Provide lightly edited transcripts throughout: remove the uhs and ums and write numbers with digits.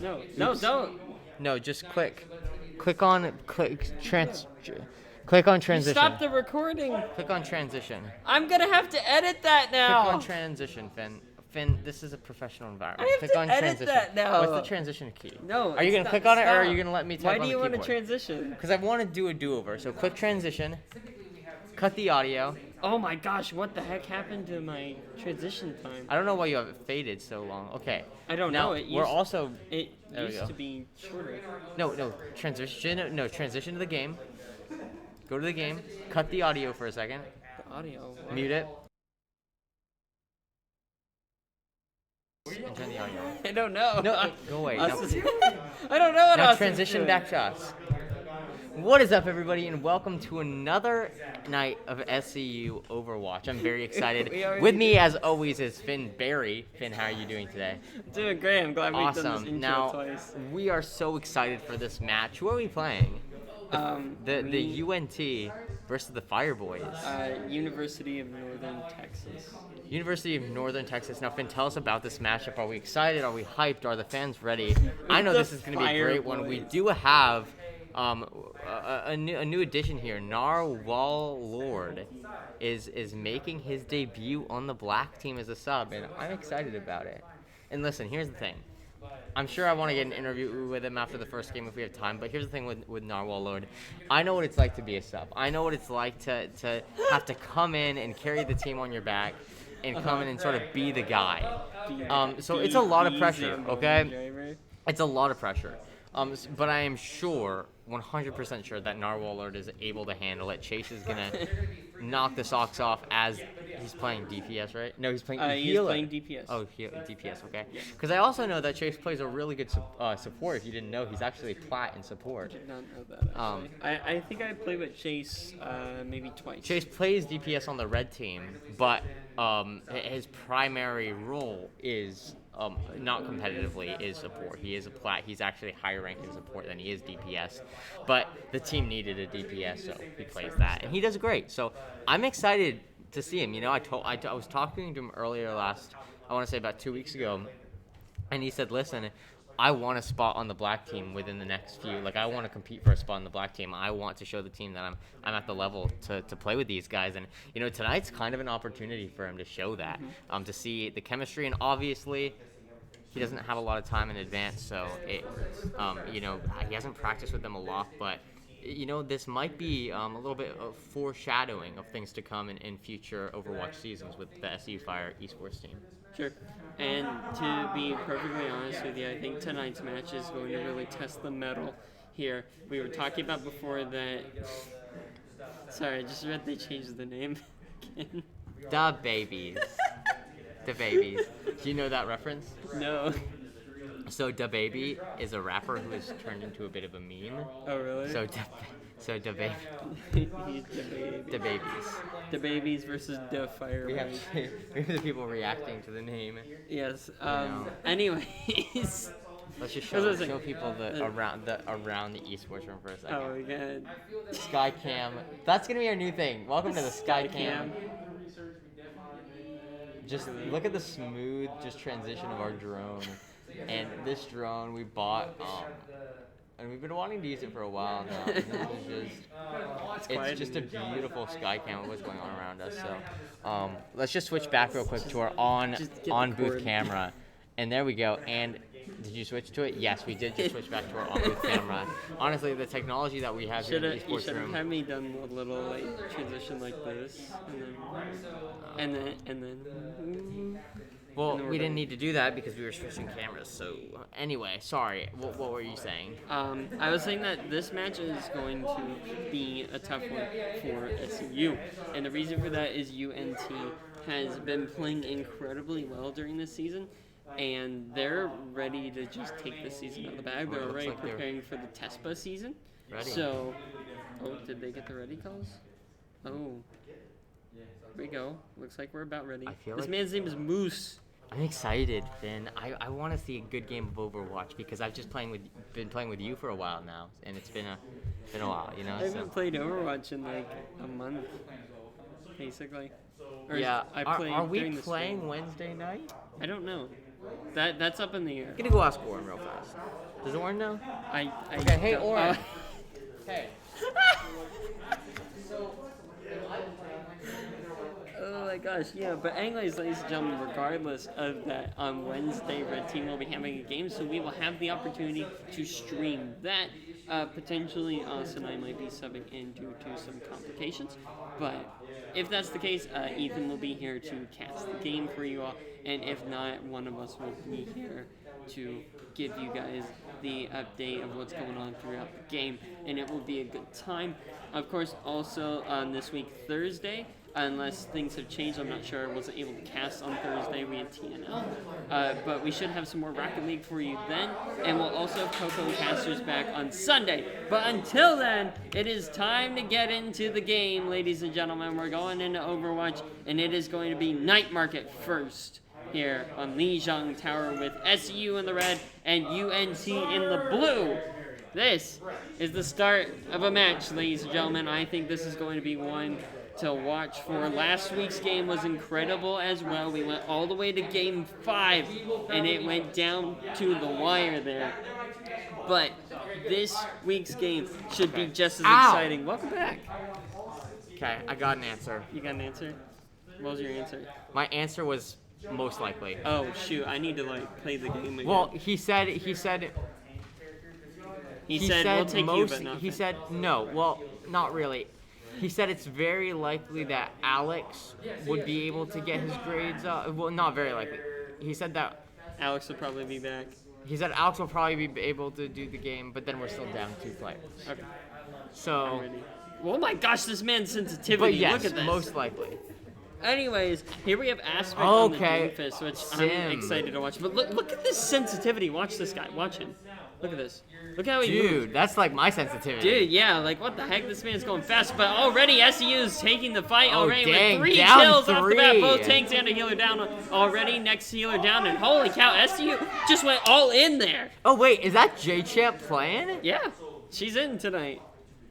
No, don't. No, just click on transition. Stop the recording. Click on transition. I'm gonna have to edit that now. Click on transition, Finn. Finn, this is a professional environment. I have Click to on edit transition. that now. What's the transition key? No. Are you gonna click on it, or are you gonna let me type on the Why do you want to keyboard? transition? Because I want to do a do-over. So click transition. Cut the audio. Oh my gosh, what the heck happened to my transition time? I don't know why you have it faded so long. Okay. I don't now, know. It there we used go. to be shorter. No, transition. No, transition to the game. Go to the game. Cut the audio for a second. The audio. What? Mute it. And turn the audio on. I don't know. No, go away. I Now, don't know what now else. transition back to us. What is up, everybody, and welcome to another night of SCU Overwatch. I'm very excited. With me, as always, is Finn Barry. Finn, how are you doing today? I'm doing great. I'm glad we've done this Awesome. intro Now, twice. we are so excited for this match. Who are we playing? The UNT versus the Fireboys. University of Northern Texas. University of Northern Texas. Now, Finn, tell us about this matchup. Are we excited? Are we hyped? Are the fans ready? I know this is going to be a great one. We do have a new addition here. Narwhal Lord is making his debut on the black team as a sub, and I'm excited about it. And listen, here's the thing. I'm sure I want to get an interview with him after the first game if we have time, but here's the thing with Narwhal Lord. I know what it's like to be a sub. I know what it's like to have to come in and carry the team on your back and come in and sort of be the guy. So it's a lot of pressure, okay? It's a lot of pressure. But I am sure, 100% sure, that Narwhal Lord is able to handle it. Chase is going to knock the socks off as he's playing DPS, right? No, he's playing healer. He's playing DPS. Oh, DPS, okay. Because I also know that Chase plays a really good support. If you didn't know, he's actually plat in support. I did not know that, actually. I think I played with Chase maybe twice. Chase plays DPS on the red team, but his primary role is... not competitively, is support. He is a plat. He's actually higher ranked in support than he is DPS. But the team needed a DPS, so he plays that, and he does great. So I'm excited to see him. You know, I was talking to him earlier I want to say about 2 weeks ago, and he said, "Listen, I want a spot on the black team within the next few. Like, I want to compete for a spot on the black team. I want to show the team that I'm at the level to play with these guys." And you know, tonight's kind of an opportunity for him to show that, to see the chemistry. And obviously, he doesn't have a lot of time in advance, so you know, he hasn't practiced with them a lot. But you know, this might be a little bit of foreshadowing of things to come in future Overwatch seasons with the SU Fire Esports team. Sure. And to be perfectly honest with you, I think tonight's match is going to really test the mettle here. We were talking about before that... Sorry, I just read they changed the name again. The Babies. The Babies. Do you know that reference? No. So Da Baby is a rapper who has turned into a bit of a meme. Oh, really? So Da Baby. He's the baby. The Babies. The babies versus the fire. We have the people reacting to the name. Yes. know. Anyways. Let's just show people around the esports room for a second. Oh my god. Skycam. That's gonna be our new thing. Welcome to the Skycam. Just look at the smooth transition of our drone. And this drone we bought, and we've been wanting to use it for a while now. It's just a beautiful sky cam of what's going on around us. So let's just switch back real quick to our on booth camera. And there we go. And did you switch to it? Yes, we did just switch back to our on booth camera. Honestly, the technology that we have here in the esports room. room. Have me done a little like transition like this, and then. Well, we didn't need to do that because we were switching cameras. So anyway, sorry. What were you saying? I was saying that this match is going to be a tough one for SCU, and the reason for that is UNT has been playing incredibly well during this season, and they're ready to just take the season out of the bag. They're already preparing for the TESPA season. Ready. So, did they get the ready calls? Oh. Here we go. Looks like we're about ready. This man's name is Moose. I'm excited, Finn. I want to see a good game of Overwatch because I've just been playing with you for a while now, and it's been a while, you know. I haven't played Overwatch in like a month, basically. Are we playing Wednesday night? I don't know. That's up in the air. I'm gonna go ask Oren real fast. Does Oren know? I Okay, hey don't- Oren. Hey. Oh my gosh, yeah, but anyways, ladies and gentlemen, regardless of that, on Wednesday, Red Team will be having a game, so we will have the opportunity to stream that. Potentially, Us and I might be subbing in due to some complications, but if that's the case, Ethan will be here to cast the game for you all, and if not, one of us will be here to give you guys the update of what's going on throughout the game, and it will be a good time. Of course, also on this week, Thursday, unless things have changed, I'm not sure. I wasn't able to cast on Thursday. We had TNL. But we should have some more Rocket League for you then. And we'll also have Coco and Casters back on Sunday. But until then, it is time to get into the game, ladies and gentlemen. We're going into Overwatch, and it is going to be Night Market first here on Lijiang Tower with SU in the red and UNT in the blue. This is the start of a match, ladies and gentlemen. I think this is going to be one to watch for. Last week's game was incredible as well. We went all the way to game 5, and it went down to the wire there. But this week's game should be just as exciting. Welcome back. Okay, I got an answer. You got an answer? What was your answer? My answer was most likely. Oh shoot! I need to play the game again. Well, he said He said we'll take you, but not. He said no. Well, not really. He said it's very likely that Alex would be able to get his grades up. Well, not very likely. He said that Alex will probably be back. He said Alex will probably be able to do the game, but then we're still down 2 players. Okay. So. Oh my gosh, this man's sensitivity. But yes, look at this. most likely. Anyways, here we have Aspect on the Okay. Doomfist, which Sim. I'm excited to watch. But look at this sensitivity. Watch this guy. Watch him. Look at this. Look how he moves. Dude, that's like my sensitivity. Dude, yeah, like what the heck? This man's going fast, but already SEU is taking the fight already dang, with 3 down kills off the bat. 3. Both tanks and a healer down already. Next healer down, and holy cow, SEU just went all in there. Oh wait, is that J-Champ playing? Yeah, she's in tonight.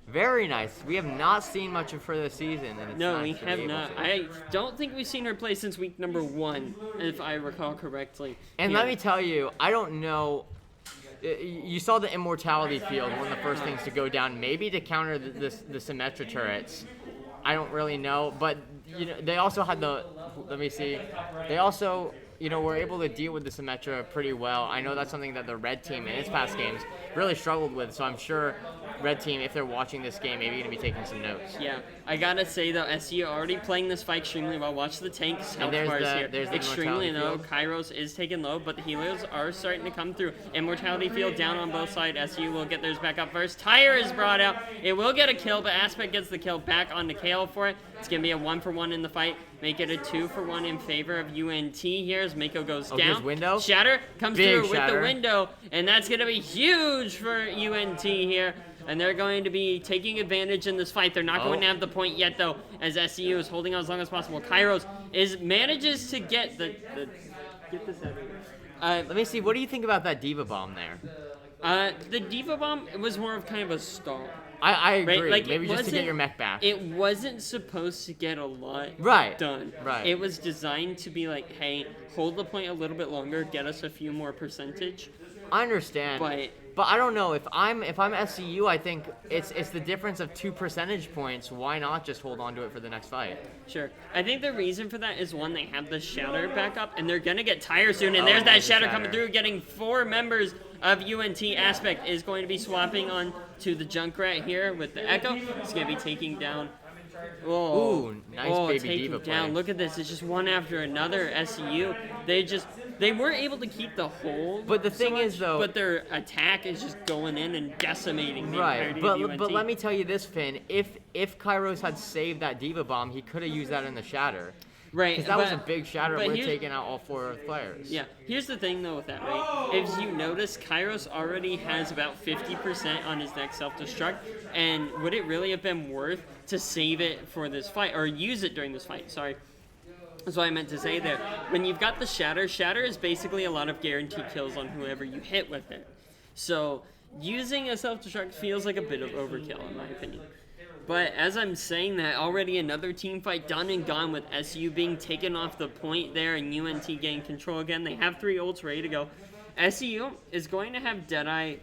Very nice. We have not seen much of her this season. And it's No, nice we to be have able not. to. I don't think we've seen her play since week number 1, if I recall correctly. And Yeah. let me tell you, I don't know. You saw the Immortality field, one of the first things to go down, maybe to counter the Symmetra turrets. I don't really know, but you know they also had the. Let me see. They also, were able to deal with the Symmetra pretty well. I know that's something that the Red Team in its past games really struggled with. So I'm sure Red Team, if they're watching this game, maybe gonna be taking some notes. Yeah, I gotta say though, SU already playing this fight extremely well. Watch the tanks health there's bars the- here. there's the Extremely low. Immortality Kairos is taking low, but the healers are starting to come through. Immortality field down on both sides. SU will get theirs back up first. Tire is brought out. It will get a kill, but Aspect gets the kill back onto Kale for it. It's gonna be a 1-for-1 in the fight. Make it a 2-for-1 in favor of UNT here as Mako goes down. here's window. Shatter comes Big through shatter. with the window, and that's gonna be huge for UNT here. And they're going to be taking advantage in this fight. They're not going to have the point yet, though, as SCU is holding on as long as possible. Kairos manages to get get this out of here. Let me see. What do you think about that Diva Bomb there? The Diva Bomb was more of kind of a stall. I agree. Right? Like, maybe just to get wasn't- your mech back. It wasn't supposed to get a lot Right. done. Right. It was designed to be like, hey, hold the point a little bit longer, get us a few more percentage. I understand. But I don't know if I'm SCU. I think it's the difference of 2 percentage points. Why not just hold on to it for the next fight? Sure. I think the reason for that is, one, they have the Shatter back up, and they're going to get Tire soon, and there's that there's the Shatter Shatter. coming through, getting 4 members of UNT. Aspect is going to be swapping on to the Junkrat here with the Echo. He's going to be taking down... Ooh, nice baby taking Diva down. play. Look at this. It's just one after another. SCU. They weren't able to keep the hold. But the so thing much, is, though... But their attack is just going in and decimating the Right, entirety of UNT. but let me tell you this, Finn. If Kairos had saved that Diva Bomb, he could have used that in the Shatter. Right. Because that was a big Shatter. but We're here's- taking out all 4 players. Yeah, here's the thing though with that, right? If you notice, Kairos already has about 50% on his next self-destruct, and would it really have been worth to save it for this fight, or use it during this fight? Sorry. That's what I meant to say there. When you've got the Shatter is basically a lot of guaranteed kills on whoever you hit with it. So using a self-destruct feels like a bit of overkill in my opinion. But as I'm saying that, already another team fight done and gone with SU being taken off the point there and UNT getting control again. They have 3 ults ready to go. SU is going to have Deadeye,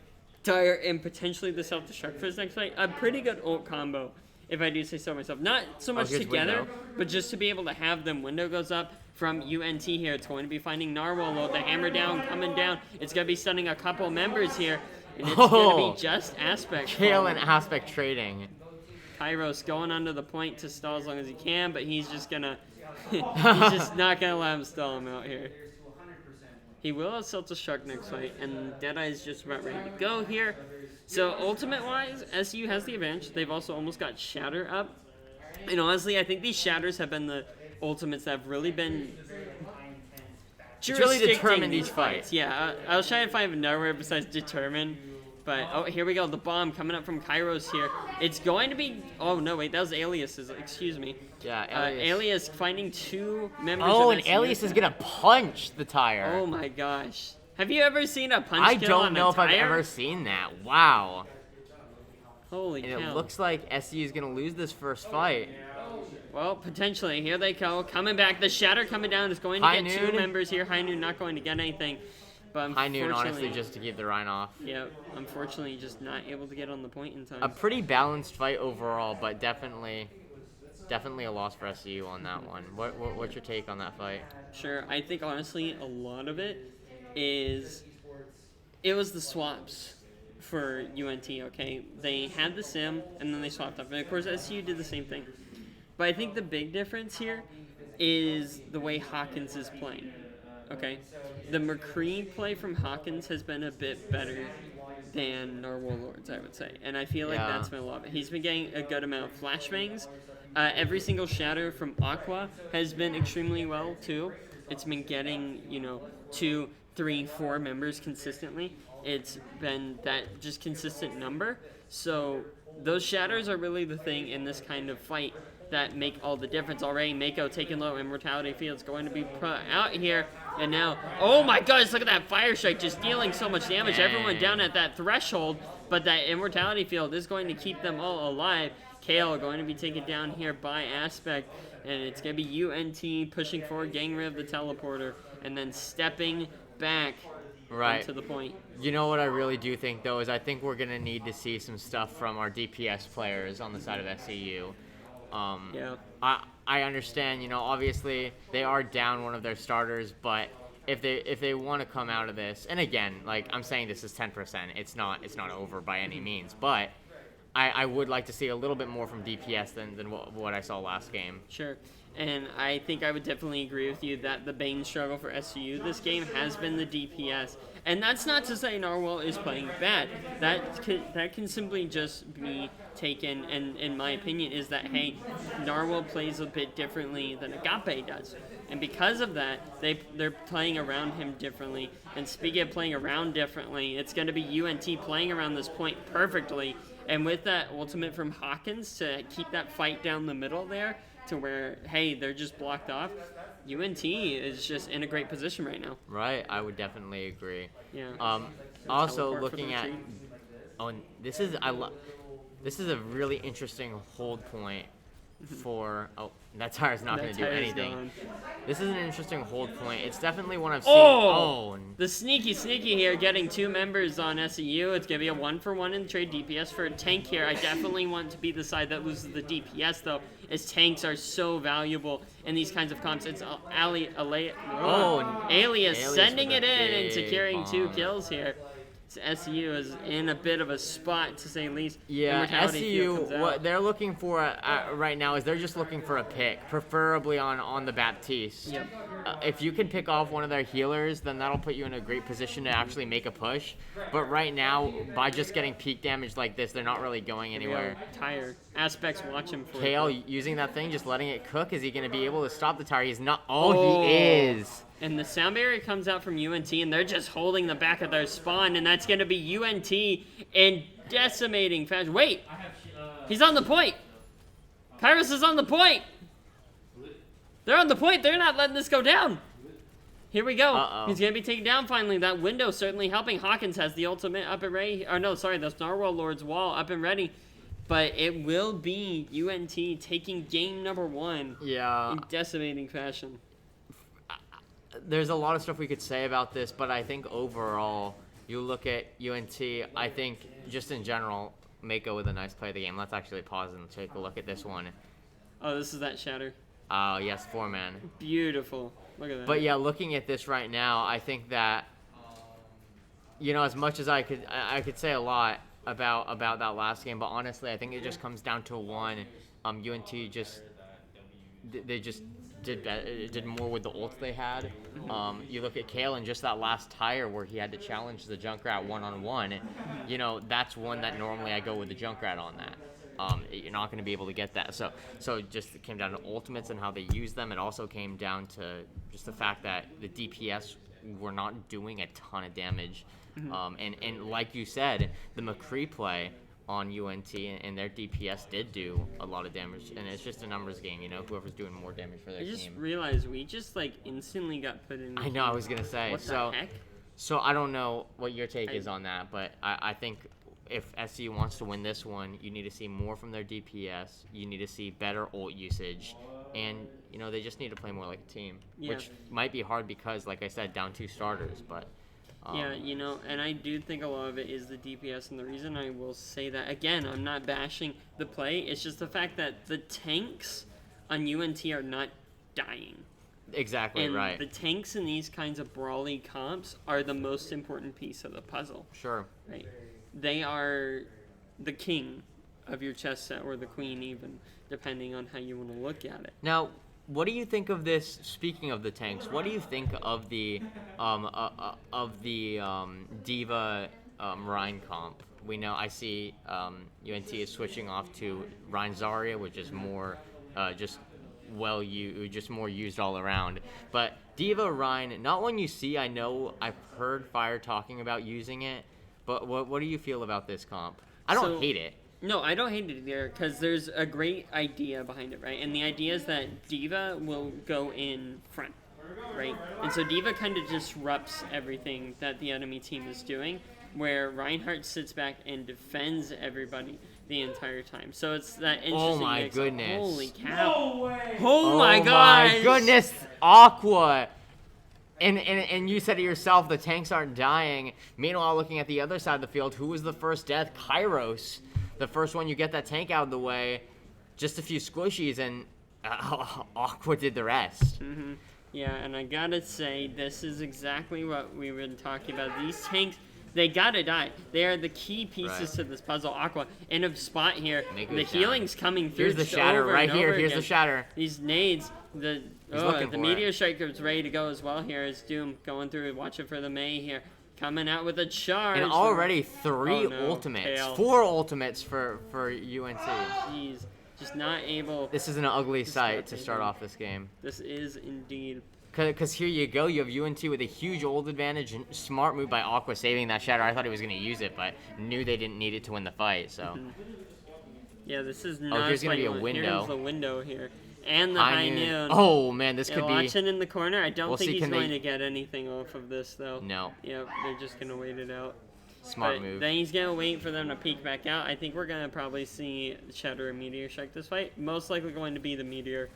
Dire, and potentially the Self-Destruct for his next fight. A pretty good ult combo, if I do say so myself. Not so much together, window. but just to be able to have them. Window goes up from UNT here. It's going to be finding Narwhal. The hammer down, coming down. It's going to be stunning a couple members here. And it's going to be just Aspect. Kale and Aspect trading. Kairos going under the point to stall as long as he can, but he's just gonna he's just not gonna let him stall him out here. He will have Self-Destruct next fight, and Deadeye is just about ready to go here. So ultimate-wise, SU has the advantage. They've also almost got Shatter up. And honestly, I think these Shatters have been the ultimates that have really been really determined jurisdicting these fights. Yeah, I was trying to find another word besides determine. But, oh, here we go. The bomb coming up from Kairos here. It's going to be... Oh, no, wait. That was Alias's. Excuse me. Yeah, Alias finding 2 members Oh, of and SU. Alias is going to punch the tire. Oh, my gosh. Have you ever seen a punch I kill on don't know a if I've tire? ever seen that. Wow. Holy And cow. it looks like SU is going to lose this first fight. Well, potentially. Here they go. Coming back. The Shatter coming down is going to High get 2 Noon. members here. High Noon not going to get anything. But High Noon, honestly, unfortunately- just to keep the Rhine off. Yeah, unfortunately, just not able to get on the point in time. A pretty balanced fight overall, but definitely a loss for SU on that one. What's your take on that fight? Sure. I think, honestly, a lot of it is... It was the swaps for UNT, okay? They had the sim, and then they swapped up. And, of course, SU did the same thing. But I think the big difference here is the way Hawkins is playing, okay? The McCree play from Hawkins has been a bit better than Narwhal Lords, I would say. And I feel like that's been a lot of it. He's been getting a good amount of flashbangs. Every single Shatter from Aqua has been extremely well, too. It's been getting, 2, 3, 4 members consistently. It's been that just consistent number. So those Shatters are really the thing in this kind of fight that make all the difference. Already Mako taking low, Immortality Field's going to be put out here. And now, oh my gosh, look at that Fire Strike just dealing so much damage. Dang. Everyone down at that threshold, but that Immortality Field is going to keep them all alive. Kale going to be taken down here by Aspect, and it's going to be UNT pushing forward, getting rid of the teleporter, and then stepping back to the point. You know what I really do think, though, is I think we're going to need to see some stuff from our DPS players on the side of SEU. I understand, obviously they are down one of their starters, but if they want to come out of this, and again, like I'm saying, this is 10%. It's not over by any means, but I would like to see a little bit more from DPS than what I saw last game. Sure. And I think I would definitely agree with you that the main struggle for SCU this game has been the DPS. And that's not to say Narwhal is playing bad. That can simply just be taken, and in my opinion, is that, hey, Narwhal plays a bit differently than Agape does. And because of that, they're playing around him differently. And speaking of playing around differently, it's going to be UNT playing around this point perfectly. And with that ultimate from Hawkins to keep that fight down the middle there, to where, hey, they're just blocked off, UNT is just in a great position right now. Right, I would definitely agree. Yeah. Also looking at, this is a really interesting hold point for. Oh, that tire's not going to do anything. Gone. This is an interesting hold point. It's definitely one I've seen. Oh! The sneaky here, getting 2 members on SEU. It's going to be a 1-for-1 in the trade DPS for a tank here. I definitely want to be the side that loses the DPS, though, as tanks are so valuable in these kinds of comps. It's Alias sending it in and securing 2 kills here. SEU is in a bit of a spot, to say the least. Yeah, SEU, what they're looking for right now is they're just looking for a pick, preferably on the Baptiste. Yep. If you can pick off one of their healers, then that'll put you in a great position to actually make a push. But right now, by just getting peak damage like this, they're not really going anywhere. Tired. Aspects watch him for Kale using that thing, just letting it cook. Is he going to be able to stop the tire? He's not. Oh, he is. And the sound barrier comes out from UNT, and they're just holding the back of their spawn, and that's going to be UNT in decimating fashion. Wait! He's on the point! Kairos is on the point! They're on the point! They're not letting this go down! Here we go. He's going to be taken down finally. That window certainly helping. Hawkins has the ultimate up and ready. Or no, sorry, that's Narwhal Lord's wall up and ready. But it will be UNT taking game number 1 in decimating fashion. There's a lot of stuff we could say about this, but I think overall, you look at UNT, I think just in general, Mako with a nice play of the game. Let's actually pause and take a look at this one. Oh, this is that shatter. Oh, yes, 4-man. Beautiful. Look at that. But yeah, looking at this right now, I think that, as much as I could say a lot about that last game, but honestly, I think it just comes down to one. UNT they just did more with the ult they had. You look at Kale and just that last tire where he had to challenge the Junkrat one-on-one. That's one that normally I go with the Junkrat on that. You're not going to be able to get that. So just it came down to ultimates and how they use them. It also came down to just the fact that the DPS were not doing a ton of damage. And like you said, the McCree play on UNT and their DPS did do a lot of damage, and it's just a numbers game, whoever's doing more damage for their team. I just realized we just instantly got put in. I know, I was gonna say. What the heck? So I don't know what your take is on that, but I think if SCU wants to win this one, you need to see more from their DPS. You need to see better ult usage, and they just need to play more like a team, which might be hard because, like I said, down 2 starters, but. Yeah, and I do think a lot of it is the DPS, and the reason I will say that, again, I'm not bashing the play, it's just the fact that the tanks on UNT are not dying. Exactly, and right. The tanks in these kinds of brawly comps are the most important piece of the puzzle. Sure. Right? They are the king of your chess set, or the queen even, depending on how you want to look at it. Now, what do you think of this? Speaking of the tanks, what do you think of the Diva Rhine comp? We know I see UNT is switching off to Rhine Zarya, which is more just more used all around. But Diva Rhine, not one you see. I know I've heard Fire talking about using it, but what do you feel about this comp? I don't hate it. No, I don't hate it either, because there's a great idea behind it, right? And the idea is that Diva will go in front, right? And so Diva kind of disrupts everything that the enemy team is doing, where Reinhardt sits back and defends everybody the entire time. So it's that interesting Oh my mix. goodness. Holy cow. No way. Oh my gosh. My goodness, Aqua. And you said it yourself, the tanks aren't dying. Meanwhile, looking at the other side of the field, who was the first death? Kairos. The first one, you get that tank out of the way, just a few squishies, and Aqua did the rest. Mm-hmm. Yeah, and I gotta say, this is exactly what we've been talking about. These tanks, they gotta die. They are the key pieces to this puzzle. Aqua in a spot here. The healing's coming through. Here's the shatter right here. Here's again. the shatter. These nades, the meteor striker's ready to go as well here. As Doom going through, watching for the Mei here. Coming out with a charge. And already 3 ultimates. Kale. 4 ultimates for UNT. Jeez. Just not able. This is an ugly sight to start off this game. This is indeed. Because here you go. You have UNT with a huge ult advantage. And smart move by Aqua saving that shatter. I thought he was going to use it, but knew they didn't need it to win the fight. So. Mm-hmm. Yeah, this is not. Here's going to be a window. Here's the window here. And the high noon. Oh, man, this could be... Watching in the corner. I don't think he's going to get anything off of this, though. No. Yep, they're just going to wait it out. Smart move. Then he's going to wait for them to peek back out. I think we're going to probably see Shatter and Meteor strike this fight. Most likely going to be the Meteor.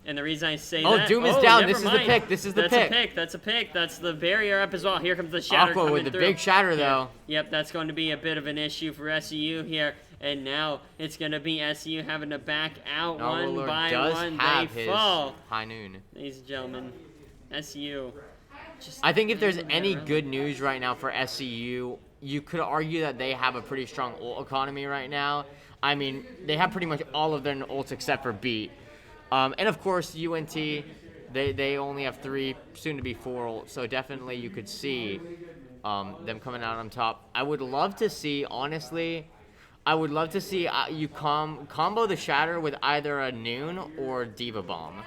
And the reason I say that... Doom is down. This is the pick. This is the pick. That's a pick. That's the barrier up as well. Here comes the Shatter Aqua with the big shatter, though. Yep, that's going to be a bit of an issue for SCU here. And now it's going to be SCU having to back out one by one. They fall. High noon. Ladies and gentlemen, SCU. I think if there's any good news right now for SCU, you could argue that they have a pretty strong ult economy right now. I mean, they have pretty much all of their ults except for Beat. And of course, UNT, they only have 3, soon to be 4 ults. So definitely you could see them coming out on top. I would love to see, honestly... I would love to see you combo the shatter with either a noon or Diva Bomb.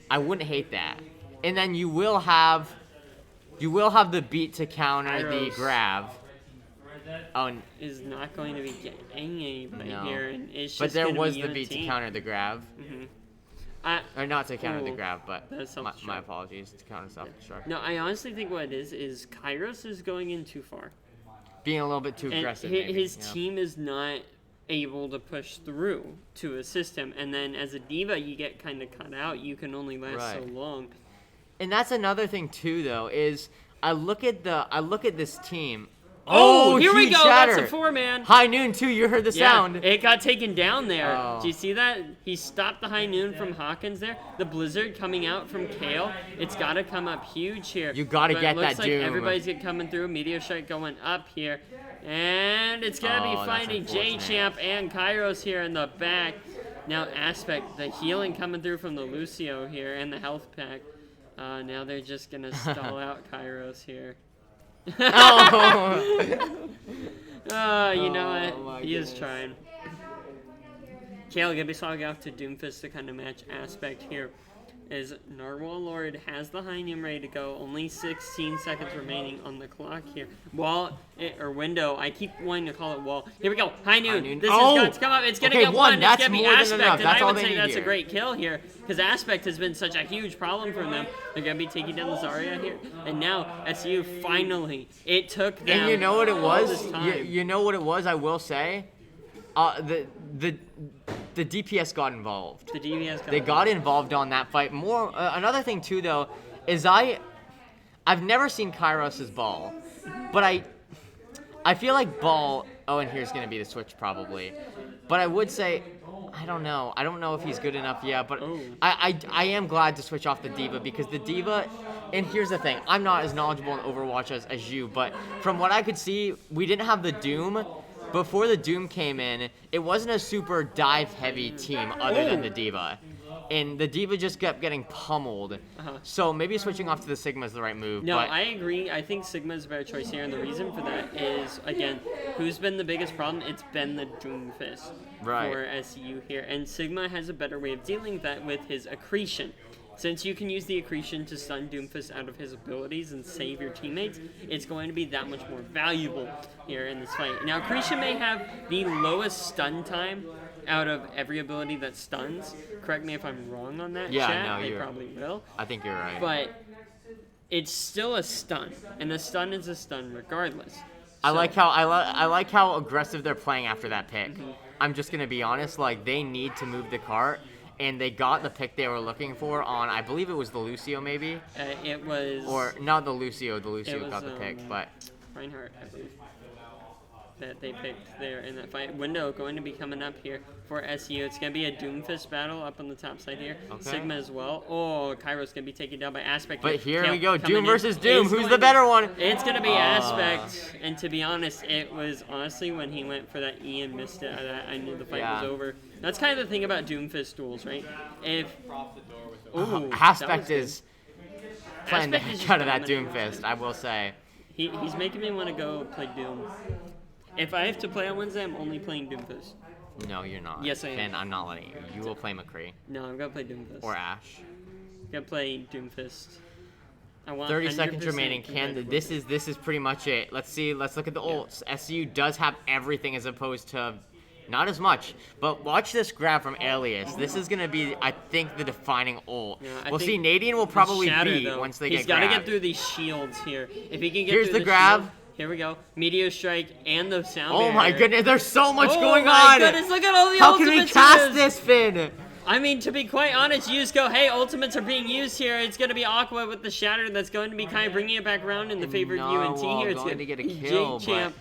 I wouldn't hate that. And then you will have the Beat to counter the grab. Oh, is not going to be getting anybody here, and it's just but there was be the Beat to counter the grab. Or not to counter the grab, but my apologies, to counter self-destruct. No, I honestly think what it is Kairos is going in too far. Being a little bit too aggressive. His team is not able to push through to assist him. And then as a diva, you get kind of cut out. You can only last so long. And that's another thing too, though, is I look at this team. Oh, here we go. Shatter. That's a 4-man. High noon too. You heard the sound. It got taken down there. Oh. Do you see that? He stopped the high noon from Hawkins there. The blizzard coming out from Kale. It's got to come up huge here. You got to get that doom. Looks like everybody's coming through. Meteor Strike going up here. And it's going to be fighting J-Champ and Kairos here in the back. Now Aspect, the healing coming through from the Lucio here and the health pack. Now they're just going to stall out Kairos here. Oh. You know what? He is trying. Kale gonna be slogging off to Doomfist to kind of match Aspect here. As Narwhal Lord has the high noon ready to go. Only 16 seconds remaining on the clock here. Window. I keep wanting to call it wall. Here we go. High noon. This is going to come up. It's going to get one. It's going to be Aspect. And I would say that's a great kill here. Because Aspect has been such a huge problem for them. They're going to be taking down the Zarya here. And now, SU finally. It took them. And you know what it was? You know what it was, I will say? The DPS got involved. They got involved on that fight. Another thing too, though, is I've never seen Kairos' ball, but I feel like ball. Oh, and here's gonna be the switch probably, but I would say I don't know. I don't know if he's good enough yet, but I am glad to switch off the diva because the diva. And here's the thing: I'm not as knowledgeable in Overwatch as you, but from what I could see, we didn't have the Doom. Before the Doom came in, it wasn't a super dive-heavy team other than the Diva. And the Diva just kept getting pummeled. So maybe switching off to the Sigma is the right move. No, I agree. I think Sigma is a better choice here. And the reason for that is, again, who's been the biggest problem? It's been the Doomfist for SU here. And Sigma has a better way of dealing with that with his accretion. Since you can use the accretion to stun Doomfist out of his abilities and save your teammates, it's going to be that much more valuable here in this fight. Now, accretion may have the lowest stun time out of every ability that stuns. Correct me if I'm wrong on that, chat. No, they probably will. I think you're right. But it's still a stun, and a stun is a stun regardless. I like how aggressive they're playing after that pick. I'm just gonna be honest, like they need to move the cart. And they got the pick they were looking for on, I believe it was the Lucio, maybe? It was... Or, not the Lucio got the pick, but... Reinhardt, I believe, that they picked there in that fight. Window going to be coming up here for SU. It's going to be a Doomfist battle up on the top side here. Okay. Sigma as well. Oh, Kairos going to be taken down by Aspect. But here we go, Doom versus Doom. Who's the better one? It's going to be Aspect. And to be honest, it was honestly when he went for that E and missed it, I knew the fight was over. That's kind of the thing about Doomfist duels, right? Aspect is playing the heck out of that Doomfist, I will say. He's making me want to go play Doom. If I have to play on Wednesday, I'm only playing Doomfist. No, you're not. Yes, I am. And I'm not letting you. You will play McCree. No, I'm going to play Doomfist. Or Ash. I'm going to play Doomfist. 30 seconds remaining. This is pretty much it. Let's see. Let's look at the ults. SU does have everything as opposed to not as much. But watch this grab from Alias. This is going to be, I think, the defining ult. Yeah, we'll see. Nadian will probably beat once they get grabbed. He's got to get through these shields here. If he can get Here's through the grab. Shield, here we go. Meteor Strike and the sound Oh barrier. my goodness, there's so much going on. Oh my goodness, look at all the How can we cast this, Finn? I mean, to be quite honest, you just go, hey, ultimates are being used here. It's going to be Aqua with the Shatter that's going to be kind of bringing it back around in the favor of UNT here. It's going to get a kill, J-Champ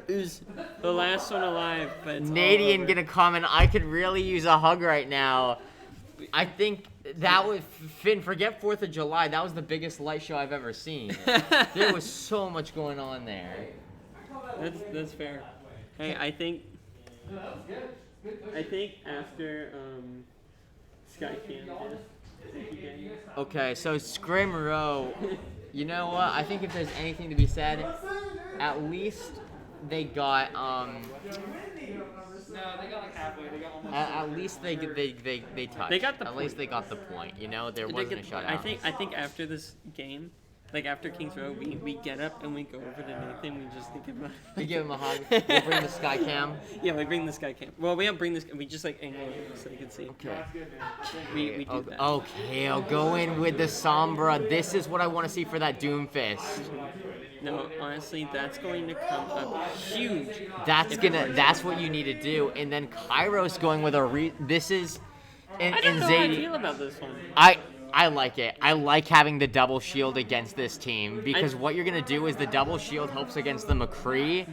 is the last one alive. But Nadian gonna come and I could really use a hug right now. I think that was, Finn, forget 4th of July. That was the biggest light show I've ever seen. There was so much going on there. That's fair. Hey, I think after Skycam. Okay, so Scrim Row. You know what? I think if there's anything to be said, at least they got No, they got like halfway. They got almost. At least they touched. They got the At point. least they got the point. You know, there wasn't a shutout. I think after this game, like after Kings Row, we get up and we go over to Nathan. We just think about. We give him a hug. We bring the sky cam. Yeah, we bring the sky cam. Well, we don't bring this. We just like angle it so you can see. Okay. We do that. Okay, I'll go in with the Sombra. This is what I want to see for that Doomfist. No, honestly, that's going to come up huge. That's what you need to do. And then Kairos going with this is I don't know how I feel about this one. I like it. I like having the double shield against this team because what you're gonna do is the double shield helps against the McCree.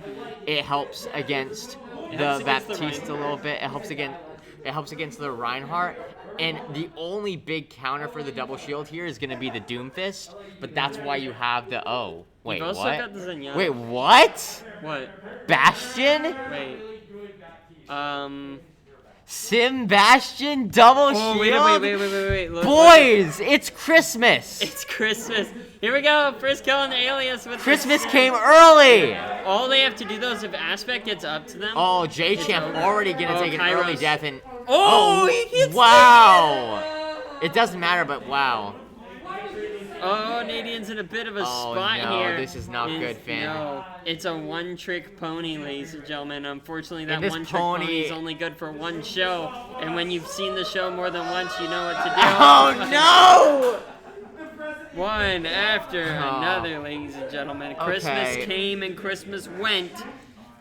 It helps against the Baptiste a little bit. It helps against the Reinhardt. And the only big counter for the double shield here is gonna be the Doomfist. But that's why you have the wait, You've also what? got the Zenyatta. Wait, what? What? Bastion? Wait. Sim Bastion double shield? Wait. Look, Boys, it's Christmas. It's Christmas. Here we go. First kill on the Alias with Christmas came early. All they have to do though is if Aspect gets up to them. Oh, J-Champ already gonna take an Kairos. early death and He gets wow. It doesn't matter, but wow. Oh, Nadian's in a bit of a spot no, here. This is not good, Finn. No, it's a one-trick pony, ladies and gentlemen. Unfortunately, that one-trick pony is only good for one show. And when you've seen the show more than once, you know what to do. Oh, no! One after another, ladies and gentlemen. Christmas came and Christmas went.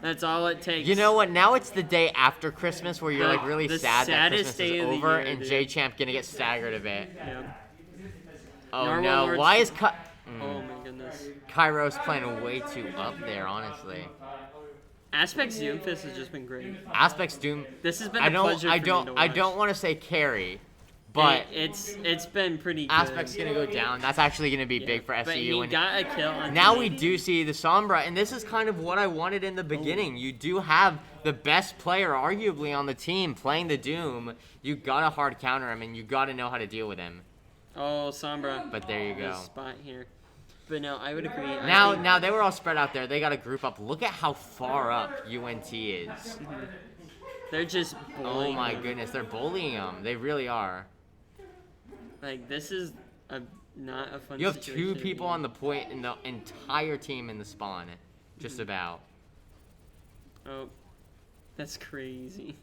That's all it takes. You know what? Now it's the day after Christmas where you're like really sad that Christmas is over and J-Champ gonna get staggered a bit. Yeah. Oh Narwhal no, Lord's- why is Oh my goodness. Kairos playing way too up there, honestly. Aspect's Doomfist has just been great. Aspect's Doom. This has been a pleasure for me to watch. I don't want to say carry, but it's been pretty good. Aspect's gonna go down. That's actually gonna be big for SCU. But he got a kill on now we do see the Sombra, and this is kind of what I wanted in the beginning. You do have the best player, arguably, on the team playing the Doom. You gotta hard counter him, and you gotta know how to deal with him. Oh, Sombra. But there you go. Spot here. But no, I would agree. Now they were all spread out there. They got to group up. Look at how far up UNT is. They're just bullying Oh my them. goodness, they're bullying them. They really are. Like, this is not a fun You have situation 2 people on the point in the entire team in the spawn. Just about. Oh, that's crazy.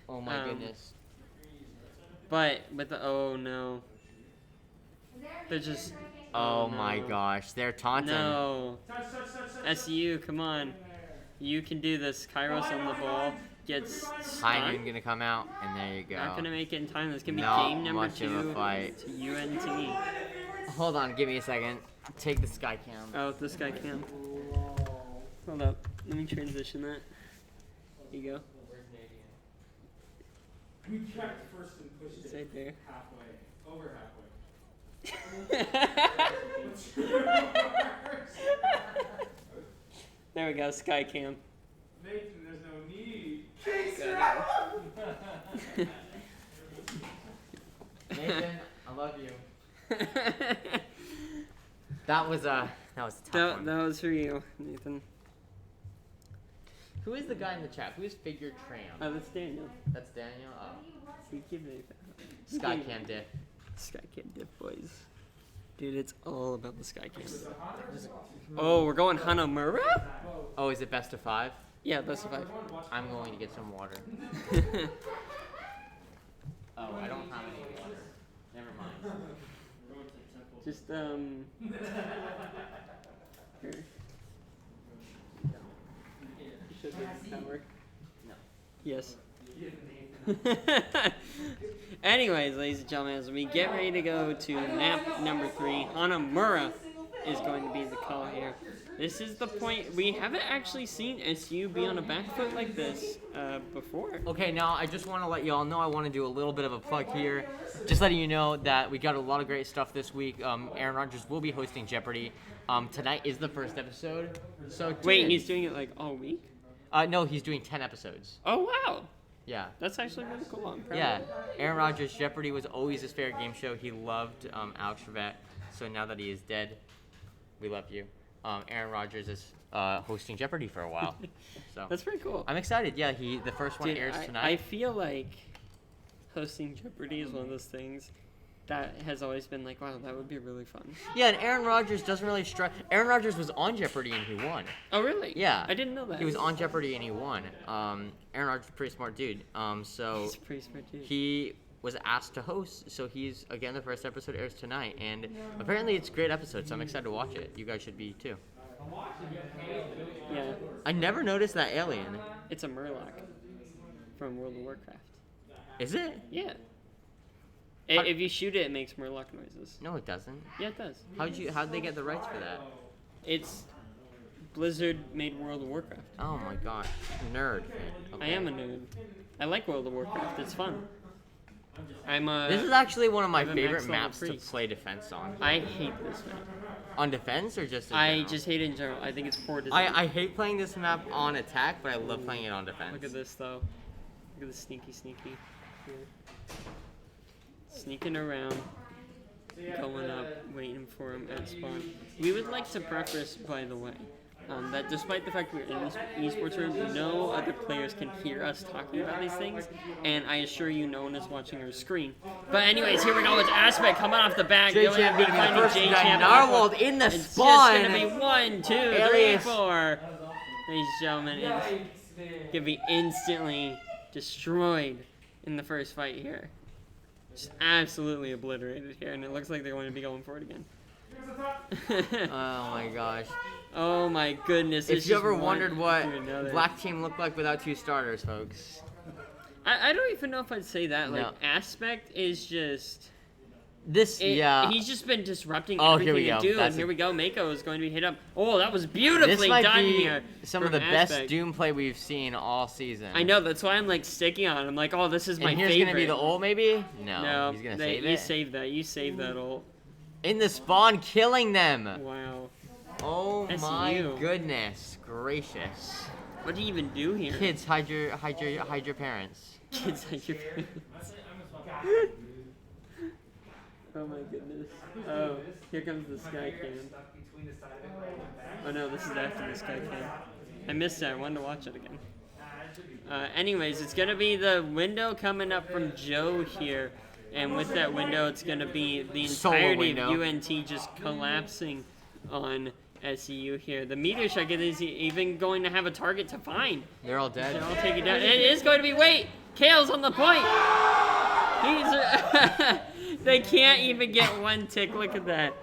Oh my goodness. But oh no. They're just. Oh my gosh, they're taunting. No. SU, come on. You can do this. Kairos on the ball gets High stunned. gonna come out, and there you go. Not gonna make it in time. This can be Not game number much 2 of a fight. to UNT. Hold on, give me a second. Take the sky cam. Oh, this guy can. Hold up. Let me transition that. Here you go. We checked first and pushed It's it right there. halfway, over halfway. There we go, sky cam. Nathan, there's no need. Nathan, I love you. That was a tough one. That was for you, Nathan. Who is the guy in the chat? Who's Figured Tram? Oh, that's Daniel. That's Daniel. Oh. Skycam diff. Skycam diff, boys. Dude, it's all about the Skycam. Oh, we're going Hanamura? Oh, is it best of 5? Yeah, best of 5. I'm going to get some water. Oh, I don't have any water. Never mind. Just, here. Should that work? No. Yes. Anyways, ladies and gentlemen, as we get ready to go to map number 3, Hanamura is going to be the call here. This is the point. We haven't actually seen SU be on a back foot like this before. Okay, now I just want to let you all know I want to do a little bit of a plug here. Just letting you know that we got a lot of great stuff this week. Aaron Rodgers will be hosting Jeopardy. Tonight is the first episode. So wait, he's doing it like all week? No, he's doing 10 episodes. Oh, wow. Yeah. That's actually really cool. I'm proud Yeah. of him. Aaron Rodgers, Jeopardy was always his favorite game show. He loved Alex Trebek. So now that he is dead, we love you. Aaron Rodgers is hosting Jeopardy for a while. So That's pretty cool. I'm excited. Yeah, the first one Dude, airs I tonight. feel like hosting Jeopardy is one of those things that has always been like, wow, that would be really fun. Yeah, and Aaron Rodgers doesn't really strike. Aaron Rodgers was on Jeopardy and he won. Oh, really? Yeah. I didn't know that. He was on Jeopardy and he won. Aaron Rodgers is a pretty smart dude. So He's a pretty smart dude. he was asked to host. So he's, again, the first episode airs tonight. And apparently it's a great episode, so I'm excited to watch it. You guys should be too. Yeah, I never noticed that alien. it's a Murloc from World of Warcraft. Is it? Yeah. How- If you shoot it, it makes Murloc noises. No, it doesn't. Yeah, it does. How'd they get the rights for that? It's Blizzard made World of Warcraft. Oh my gosh, nerd. I am a nerd. I like World of Warcraft. It's fun. I'm a. This is actually one of my I'm a favorite max level maps to priest. play defense on. I hate this map. On defense or just in I general? just hate it in general. I think it's poor design. I hate playing this map on attack, but I love playing it on defense. Look at this though. Look at the sneaky here. Sneaking around, going up, waiting for him at spawn. We would like to preface, by the way, that despite the fact we're in this esports room, no other players can hear us talking about these things, and I assure you no one is watching our screen. But anyways, here we go with Aspect coming off the back. J The only Champ being the finding first J guy Champ narwhaled in the It's spawn. just gonna be 1, 2, 3, Alias. 4. Ladies and gentlemen, it's gonna be instantly destroyed in the first fight here. Just absolutely obliterated here, and it looks like they're going to be going for it again. Oh my gosh. Oh my goodness. If it's you just ever one wondered what after another. Black Team looked like without 2 starters, folks. I don't even know if I'd say that. Like, No. Aspect is just... Yeah. He's just been disrupting Oh, everything here we to go. do, That's and here a- we go. Mako is going to be hit up. Oh, that was This beautifully might done be here. some of from the best Aspect. Doom play we've seen all season. I know, that's why I'm like sticking on it. I'm like, oh, this is my And here's favorite. gonna be the ult, maybe? No, No, he's gonna they- save you it. saved that. You saved that ult. In the spawn, killing them. Wow. Oh my SU. goodness gracious. What do you even do here? Kids, hide your parents. Kids like your parents. Oh my goodness. Oh, here comes the sky cam. Oh no, this is after the sky cam. I missed that. I wanted to watch it again. Anyways, it's going to be the window coming up from Joe here. And with that window, it's going to be the Solo entirety window. of UNT just collapsing on SEU here. The meteor strike is even going to have a target to find. They're all dead. They'll take it down. It is going to be. Wait! Kale's on the point! He's. They can't even get one tick. Look at that.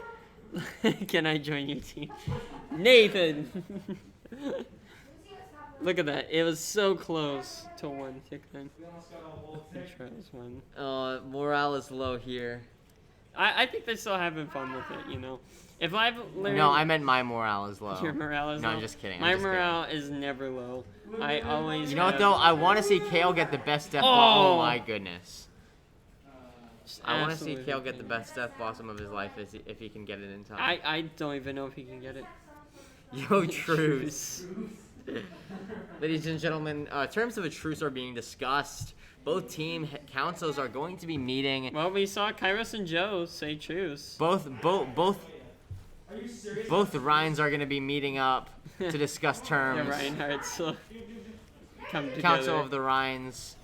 Can I join your team? Nathan! Look at that. It was so close to one tick then. Trials one. Morale is low here. I think they're still having fun with it, you know. If I've learned. No, I meant my morale is low. Your morale is No, low? I'm just kidding. My I'm just morale is never low. I always. You know what have though? I want to see Kale get the best death. Oh! Oh my goodness. just I want to see absolutely Kale get the best death blossom of his life if he can get it in time. I don't even know if he can get it. Yo, truce. Ladies and gentlemen, terms of a truce are being discussed. Both team councils are going to be meeting. Well, we saw Kairos and Joe say truce. Both Ryans are going to be meeting up to discuss Yeah, terms. Reinhardt's come together. Council of the Ryans.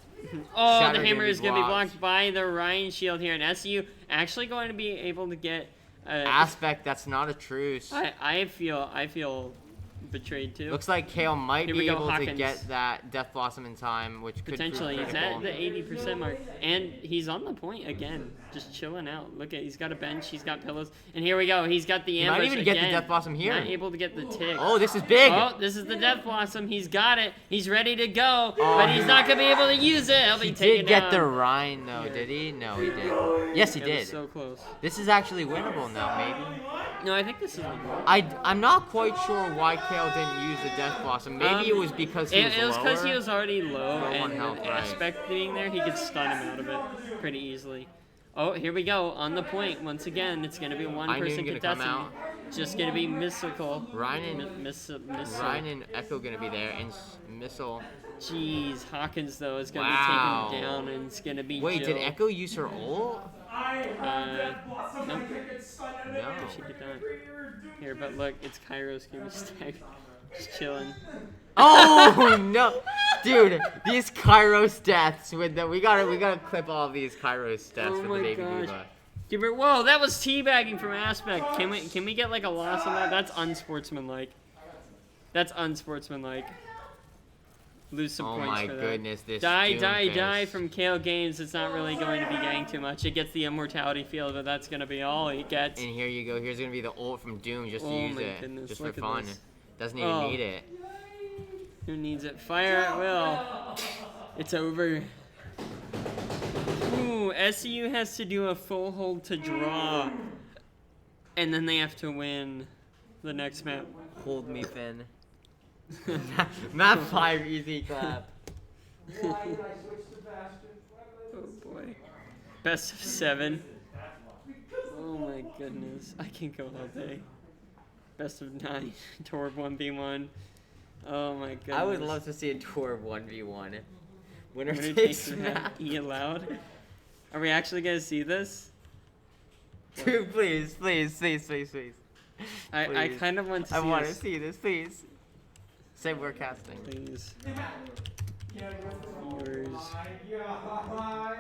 Oh, Shatter the hammer gonna be is going to be blocked. blocked by the Ryan shield here, and SU actually going to be able to get. Aspect, that's not a truce. I feel betrayed too. Looks like Kale might Here be we go, able to Hawkins. get that Death Blossom in time, which could Potentially, prove he's at critical. the 80% mark, and he's on the point again, just chilling out. Look at, he's got a bench, he's got pillows, and here we go. He's got the He might ambush even get the again. Death Blossom here. Not able to get the tick. Oh, this is big. Oh, this is the Death Blossom. He's got it. He's ready to go, but he's not gonna be able to use it. He'll be He taken did get down. the Rhine though, did he? No, he did. Yes, he It did. was so close. This is actually winnable now, maybe. No, I think this is. I'm not quite sure why Kale didn't use the Death Blossom. Maybe it was because he was It was because lower. he was already low, Low on and health, with right. Aspect being there, he could stun him out of it pretty easily. Oh, here we go on the point once again. It's gonna be one I knew person him gonna come contesting. Just gonna be mystical. Ryan and Echo gonna be there, and Missile. Jeez, Hawkins though is gonna Wow. be taken down, and it's gonna be. Wait, Jill. did Echo use her ult? No, No. she did not. Here, but look, it's Kairos gonna be stacked, just chilling. Oh no, dude! These Kairos deaths with the we gotta clip all of these Kairos deaths Oh for my the baby gosh. diva. Give her, whoa, that was teabagging from Aspect. Can we get like a loss on that? That's unsportsmanlike. That's unsportsmanlike. lose some Oh points my for that. goodness, this Die Doomfist. from Kale Games. It's not really going to be getting too much. It gets the immortality field, but that's going to be all it gets. And here you go. Here's gonna be the ult from Doom just to Oh use my it, goodness, just for look at fun. this. Doesn't even Oh. need it. Who needs it? Fire at will. It's over. Ooh, SCU has to do a full hold to draw. And then they have to win the next map. Hold me, Finn. Map 5, easy clap. Why did I switch to bastard? Oh boy. Best of 7. Oh my goodness. I can go all day. Best of 9. Torb 1v1. Oh my goodness. I would love to see a tour 1v1. Winner Winner takes the map. E allowed. Are we actually gonna see this? Dude, please. I Please. kind of want to see I want to this. see this, please. Say we're casting. Please. Yeah, Viewers. my gosh.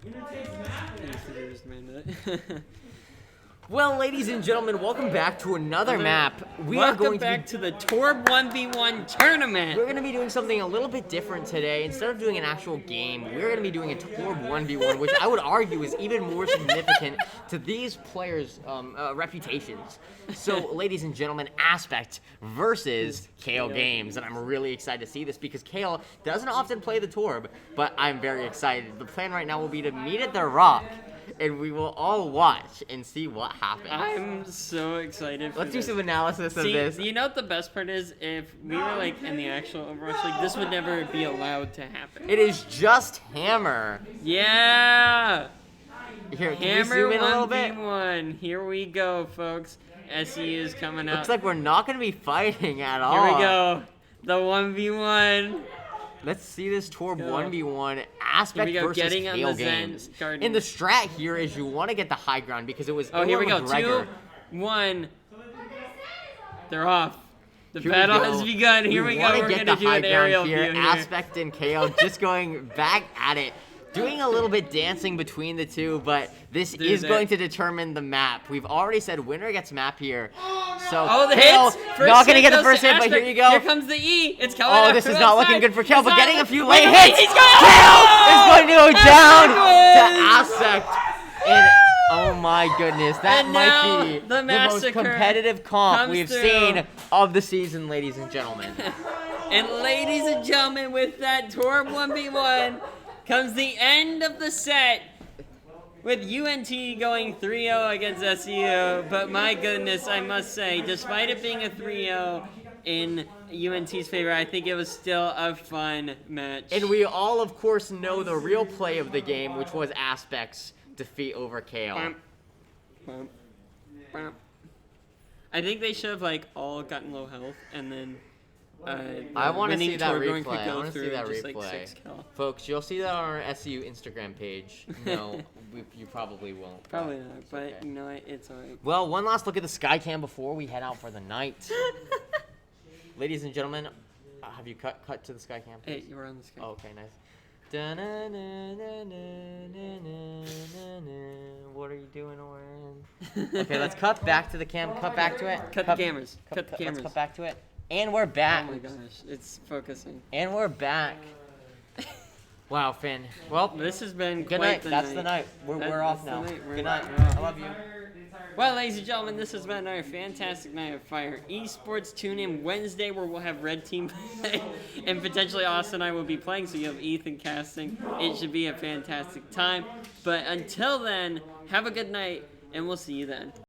Winner takes map. Thanks for viewers, man. Well, ladies and gentlemen, welcome back to another map. We are Welcome going back to to the Torb 1v1 tournament. We're going to be doing something a little bit different today. Instead of doing an actual game, we're going to be doing a Torb 1v1, which I would argue is even more significant to these players' reputations. So, ladies and gentlemen, Aspect versus Kale Games. And I'm really excited to see this because Kale doesn't often play the Torb, but I'm very excited. The plan right now will be to meet at the Rock, and we will all watch and see what happens. I'm so excited for Let's do this. some analysis of See, this. you know what the best part is? If we were like in the actual Overwatch League, this would never be allowed to happen. It is just Hammer. Yeah! Here, can we Hammer zoom in a little bit? 1v1. Here we go, folks. SE is coming out. Looks like we're not going to be fighting at all. Here we go. The 1v1. Let's see this Torb go. 1v1 Aspect Here we go, versus getting on Kale the Zen Games. Guardian. And the strat here is you want to get the high ground because it was Oh, here we go. McGregor. 2, 1. They're off. The Here we battle go. has begun. Here we go. wanna We're get going to the do high an ground aerial here. view here. Aspect and Kale just going back at it. Doing a little bit dancing between the two, but this Dude, is that- going to determine the map. We've already said winner gets map here. So Oh, the Kale, hits! not going to get the goes first to hit, but Aspect. here you go. Here comes the E. It's coming Oh, out this from is that not looking side. good for Kale, but It's getting not- a few wait, late wait, hits. he's going- Kale is going to go down Aspect to Aspect. And oh my goodness, that And might now be the the most massacre competitive comp comes we've through. seen of the season, ladies and gentlemen. And ladies and gentlemen, with that Torb 1v1 comes the end of the set. With UNT going 3-0 against SEU, but my goodness, I must say, despite it being a 3-0 in UNT's favor, I think it was still a fun match. And we all, of course, know the real play of the game, which was Aspect's defeat over Kale. Bump. Bump. Bump. I think they should have like all gotten low health and then I want to winning see that Torborn could replay. I go want to see through that just, like, replay. 6 kill. Folks, you'll see that on our SU Instagram page. No, you probably won't. but Probably not, it's but okay. you know what, it's alright. Well, one last look at the Skycam before we head out for the night. Ladies and gentlemen, have you cut to the Skycam? Hey, you were on the screen. Oh, okay, nice. What are you doing, Oren? Okay, let's cut back to the cam. Cut back to it. Cut the cameras. Cut the Let's cameras. cut back to it. And we're Oh back. my gosh, it's focusing. And we're back. Wow, Finn. Well, This has been good quite night. the That's night. the night. We're off That's the now. night. We're Good night. off. I love you. Well, ladies and gentlemen, this has been another fantastic night of Fire Esports. Tune in Wednesday where we'll have Red Team play, and potentially Austin and I will be playing, so you have Ethan casting. It should be a fantastic time. But until then, have a good night, and we'll see you then.